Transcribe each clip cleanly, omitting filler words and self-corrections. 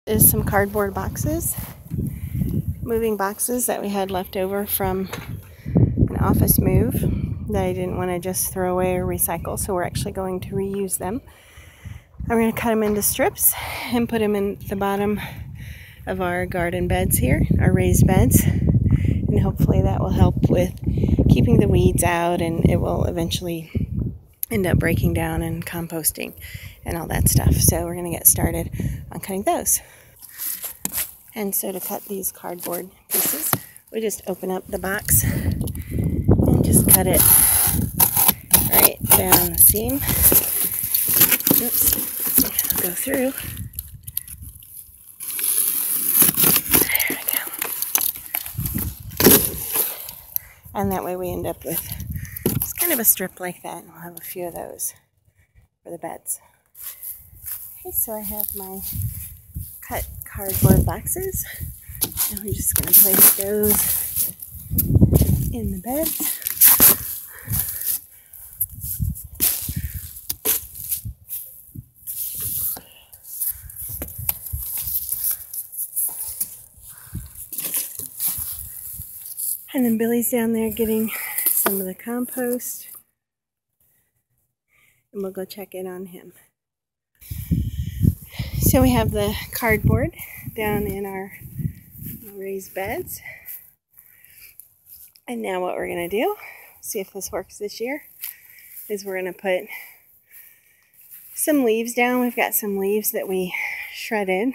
is some cardboard boxes, moving boxes that we had left over from an office move that I didn't want to just throw away or recycle, so we're actually going to reuse them. I'm going to cut them into strips and put them in the bottom of our garden beds here, our raised beds, and hopefully that will help with keeping the weeds out, and it will eventually end up breaking down and composting and all that stuff. So we're going to get started on cutting those. And so to cut these cardboard pieces, we just open up the box and just cut it right down the seam. Oops, I'll go through. There we go. And that way we end up with just kind of a strip like that, and we'll have a few of those for the beds. Okay, so I have my cut cardboard boxes, and we're just going to place those in the beds. And then Billy's down there getting some of the compost, and we'll go check in on him. So we have the cardboard down in our raised beds. And now what we're going to do, see if this works this year, is we're going to put some leaves down. We've got some leaves that we shredded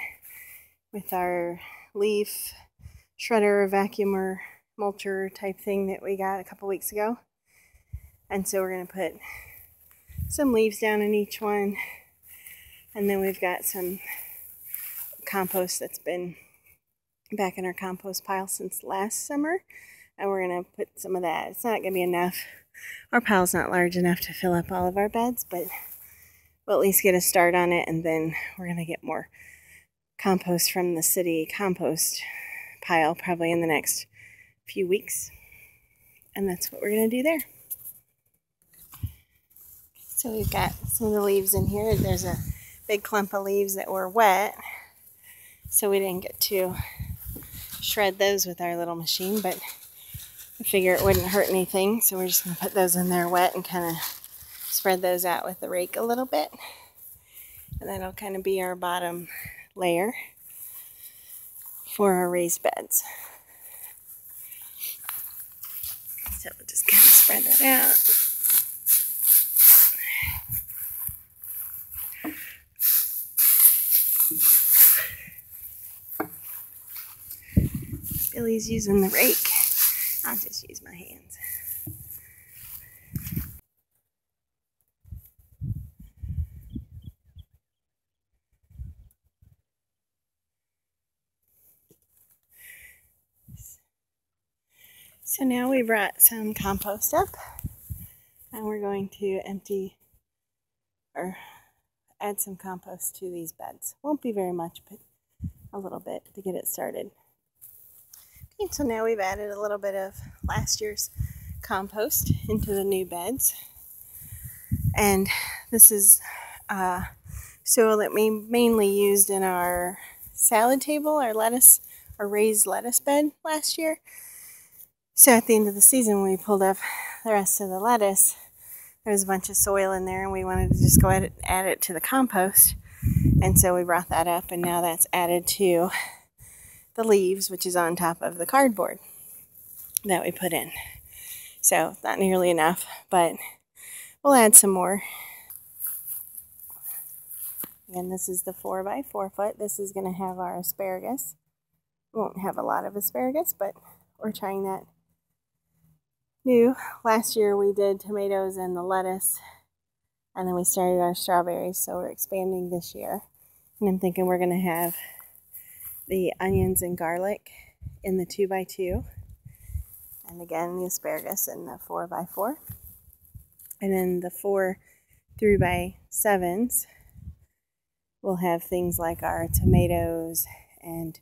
with our leaf shredder, vacuumer, mulcher type thing that we got a couple weeks ago. And so we're going to put some leaves down in each one. And then we've got some compost that's been back in our compost pile since last summer. And we're going to put some of that. It's not going to be enough. Our pile's not large enough to fill up all of our beds, but we'll at least get a start on it. And then we're going to get more compost from the city compost pile probably in the next few weeks. And that's what we're going to do there. So we've got some of the leaves in here. There's a big clump of leaves that were wet, so we didn't get to shred those with our little machine, but I figure it wouldn't hurt anything, so we're just going to put those in there wet and kind of spread those out with the rake a little bit, and that'll kind of be our bottom layer for our raised beds. So we'll just kind of spread that out. Billy's using the rake. I'll just use my hands. So now we brought some compost up, and we're going to empty or add some compost to these beds. Won't be very much, but a little bit to get it started. Okay, so now we've added a little bit of last year's compost into the new beds. And this is soil that we mainly used in our salad table, our raised lettuce bed last year. So at the end of the season, when we pulled up the rest of the lettuce, there was a bunch of soil in there, and we wanted to just go ahead and add it to the compost. And so we brought that up, and now that's added to the leaves, which is on top of the cardboard that we put in. So not nearly enough, but we'll add some more. And this is the 4x4 foot. This is going to have our asparagus. We won't have a lot of asparagus, but we're trying that new. Last year we did tomatoes and the lettuce, and then we started our strawberries, so we're expanding this year. And I'm thinking we're going to have the onions and garlic in the 2x2, and again the asparagus in the 4x4, and then the 4 3x7s will have things like our tomatoes and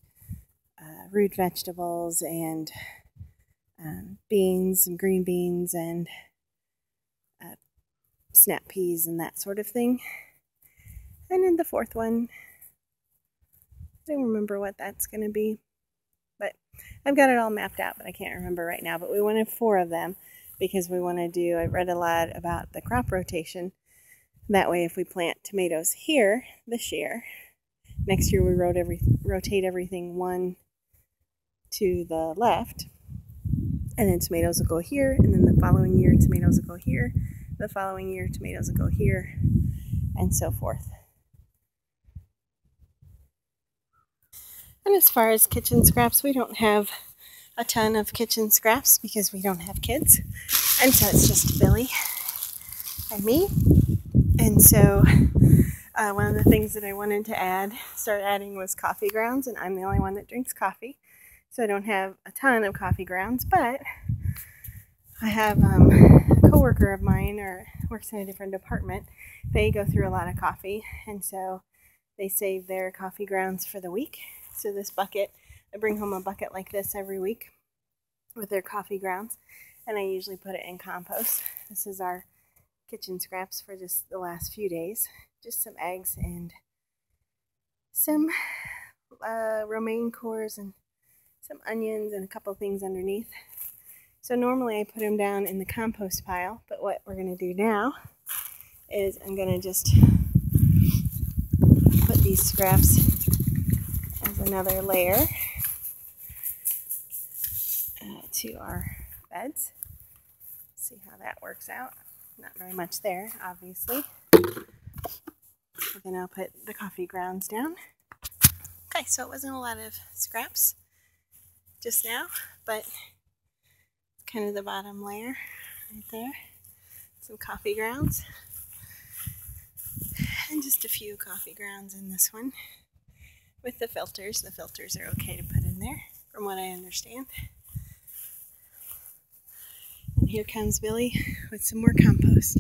root vegetables and beans and green beans and snap peas and that sort of thing. And then the fourth one I don't remember what that's going to be, but I've got it all mapped out, but I can't remember right now. But we wanted 4 of them because we want to do, I read a lot about the crop rotation. That way if we plant tomatoes here this year, next year we rotate everything 1 to the left, and then tomatoes will go here, and then the following year tomatoes will go here, the following year tomatoes will go here, and so forth. And as far as kitchen scraps, we don't have a ton of kitchen scraps because we don't have kids, and so it's just Billy and me. And so one of the things that I wanted to start adding was coffee grounds, and I'm the only one that drinks coffee, so I don't have a ton of coffee grounds, but I have a coworker of mine, or works in a different department. They go through a lot of coffee, and so they save their coffee grounds for the week. So this bucket, I bring home a bucket like this every week with their coffee grounds, and I usually put it in compost. This is our kitchen scraps for just the last few days. Just some eggs and some romaine cores and some onions and a couple things underneath. So normally I put them down in the compost pile, but what we're going to do now is I'm going to just put these scraps as another layer to our beds. See how that works out. Not very much there, obviously. Then I'll put the coffee grounds down. Okay, so it wasn't a lot of scraps just now, but it's kind of the bottom layer right there. Some coffee grounds. And just a few coffee grounds in this one. With the filters. The filters are okay to put in there, from what I understand. And here comes Billy with some more compost.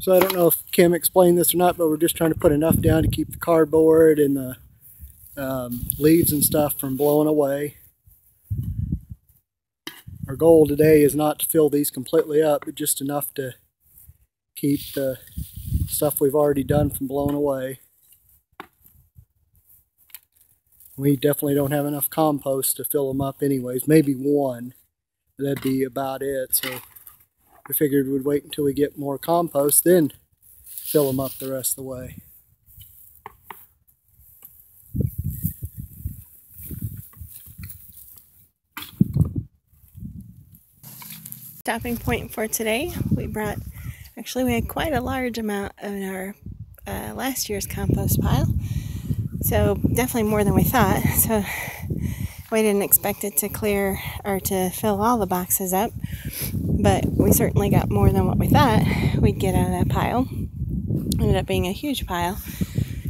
So I don't know if Kim explained this or not, but we're just trying to put enough down to keep the cardboard and the leaves and stuff from blowing away. Our goal today is not to fill these completely up, but just enough to keep the stuff we've already done from blowing away. We definitely don't have enough compost to fill them up anyways, maybe 1, but that'd be about it. So we figured we'd wait until we get more compost, then fill them up the rest of the way. Stopping point for today, we had quite a large amount in our last year's compost pile. So definitely more than we thought. So we didn't expect it to clear or to fill all the boxes up, but we certainly got more than what we thought we'd get out of that pile. Ended up being a huge pile.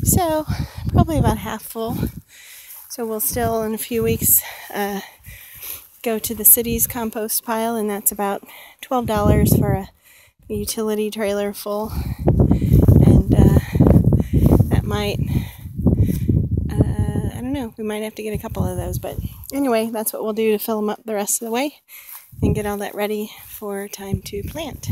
So probably about half full. So we'll still in a few weeks go to the city's compost pile, and that's about $12 for a utility trailer full. And that might, I don't know, we might have to get a couple of those, but anyway, that's what we'll do to fill them up the rest of the way and get all that ready for time to plant.